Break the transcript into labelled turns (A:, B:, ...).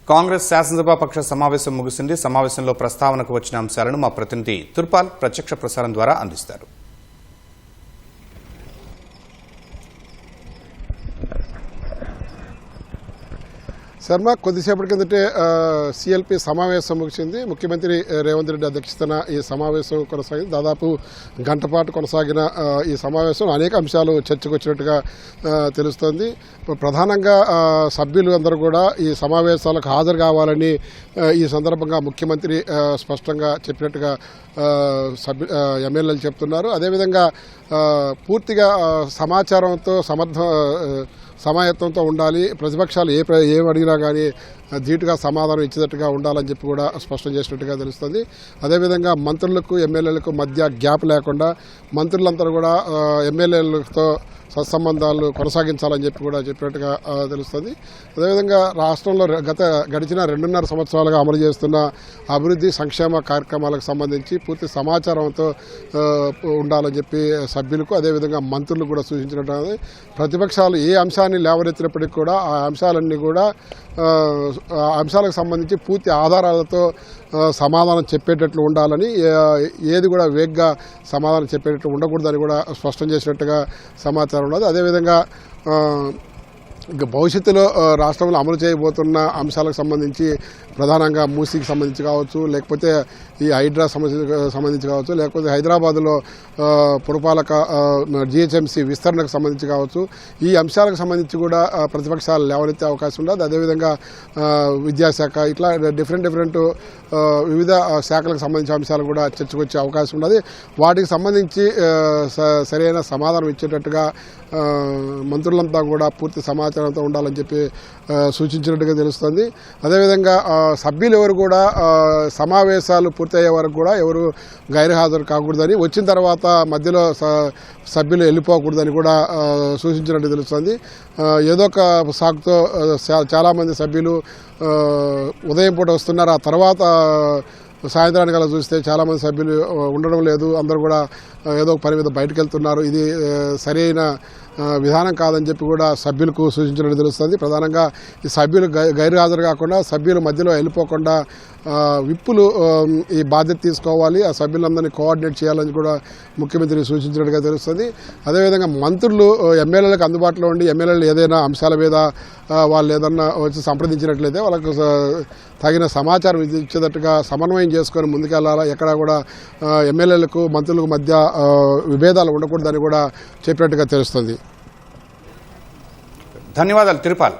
A: కాంగ్రెస్ శాసనసభ పక్ష సమావేశం ముగిసింది. సమావేశంలో ప్రస్తావనకు వచ్చిన అంశాలను మా ప్రతినిధి తుర్పాల్ ప్రత్యక్ష ప్రసారం ద్వారా అందిస్తారు.
B: శర్మ, కొద్దిసేపటి కిందటే సిఎల్పి సమావేశం ముగిసింది. ముఖ్యమంత్రి రేవంత్ రెడ్డి అధ్యక్షతన ఈ సమావేశం కొనసాగింది. దాదాపు గంట పాటు కొనసాగిన ఈ సమావేశం అనేక అంశాలు చర్చకు వచ్చినట్టుగా తెలుస్తోంది. ప్రధానంగా సభ్యులు అందరూ కూడా ఈ సమావేశాలకు హాజరు కావాలని ఈ సందర్భంగా ముఖ్యమంత్రి స్పష్టంగా చెప్పినట్టుగా ఎమ్మెల్యేలు చెప్తున్నారు. అదేవిధంగా పూర్తిగా సమాచారంతో సమాయత్తంతో ఉండాలి, ప్రతిపక్షాలు ఏం అడిగినా కానీ ధీటుగా సమాధానం ఇచ్చేటట్టుగా ఉండాలని చెప్పి కూడా స్పష్టం చేసినట్టుగా తెలుస్తుంది. అదేవిధంగా మంత్రులకు ఎమ్మెల్యేలకు మధ్య గ్యాప్ లేకుండా మంత్రులందరూ కూడా ఎమ్మెల్యేలతో సత్సంబంధాలు కొనసాగించాలని చెప్పి కూడా చెప్పినట్టుగా తెలుస్తుంది. అదేవిధంగా రాష్ట్రంలో గడిచిన 2.5 సంవత్సరాలుగా అమలు చేస్తున్న అభివృద్ధి సంక్షేమ కార్యక్రమాలకు సంబంధించి పూర్తి సమాచారంతో ఉండాలని చెప్పి సభ్యులకు అదేవిధంగా మంత్రులు కూడా సూచించినట్టు. ప్రతిపక్షాలు ఏ అంశాన్ని లేవనెత్తినప్పటికీ కూడా ఆ అంశాలన్నీ కూడా అంశాలకు సంబంధించి పూర్తి ఆధారాలతో సమాధానం చెప్పేటట్లు ఉండాలని, ఏది కూడా వేగ్గా సమాధానం చెప్పేటట్లు ఉండకూడదని కూడా స్పష్టం చేసినట్టుగా సమాచారం ఉన్నది. అదేవిధంగా భవిష్యత్తులో రాష్ట్రంలో అమలు చేయబోతున్న అంశాలకు సంబంధించి ప్రధానంగా మూసీకి సంబంధించి కావచ్చు, లేకపోతే ఈ హైడ్రా సంబంధించి కావచ్చు, లేకపోతే హైదరాబాద్లో పురపాలక జిహెచ్ఎంసీ విస్తరణకు సంబంధించి కావచ్చు, ఈ అంశాలకు సంబంధించి కూడా ప్రతిపక్షాలు లేవనెత్తే అవకాశం ఉండదు. అదేవిధంగా విద్యాశాఖ ఇట్లా డిఫరెంట్ వివిధ శాఖలకు సంబంధించిన అంశాలు కూడా చర్చకు వచ్చే అవకాశం ఉన్నది. వాటికి సంబంధించి సరైన సమాధానం ఇచ్చేటట్టుగా మంత్రులంతా కూడా పూర్తి సమాచారంతో ఉండాలని చెప్పి సూచించినట్టుగా తెలుస్తుంది. అదేవిధంగా సభ్యులు ఎవరు కూడా సమావేశాలు పూర్తయ్యే వరకు కూడా ఎవరు గైర్హాజరు కాకూడదని, వచ్చిన తర్వాత మధ్యలో సభ్యులు వెళ్ళిపోకూడదని కూడా సూచించినట్టు తెలుస్తుంది. ఏదో ఒక సాకుతో చాలామంది సభ్యులు ఉదయం పూట వస్తున్నారు, ఆ తర్వాత సాయంత్రానికి అలా చూస్తే చాలామంది సభ్యులు ఉండడం లేదు, అందరూ కూడా ఏదో పని మీద బయటకు వెళ్తున్నారు. ఇది సరైన విధానం కాదని చెప్పి కూడా సభ్యులకు సూచించినట్టు తెలుస్తుంది. ప్రధానంగా ఈ సభ్యులు గైర్హాజరు కాకుండా సభ్యులు మధ్యలో వెళ్ళిపోకుండా విప్పులు ఈ బాధ్యత తీసుకోవాలి, ఆ సభ్యులందరినీ కోఆర్డినేట్ చేయాలని కూడా ముఖ్యమంత్రి సూచించినట్టుగా తెలుస్తుంది. అదేవిధంగా మంత్రులు ఎమ్మెల్యేలకు అందుబాటులో ఉండి ఎమ్మెల్యేలు ఏదైనా అంశాల మీద వాళ్ళు ఏదన్నా వచ్చి సంప్రదించినట్లయితే వాళ్ళకు తగిన సమాచారం ఇచ్చేటట్టుగా సమన్వయం చేసుకొని ముందుకెళ్లాలా, ఎక్కడా కూడా ఎమ్మెల్యేలకు మంత్రులకు మధ్య విభేదాలు ఉండకూడదని కూడా చెప్పినట్టుగా తెలుస్తుంది.
A: ధన్యవాదాలు తిరుపాల్.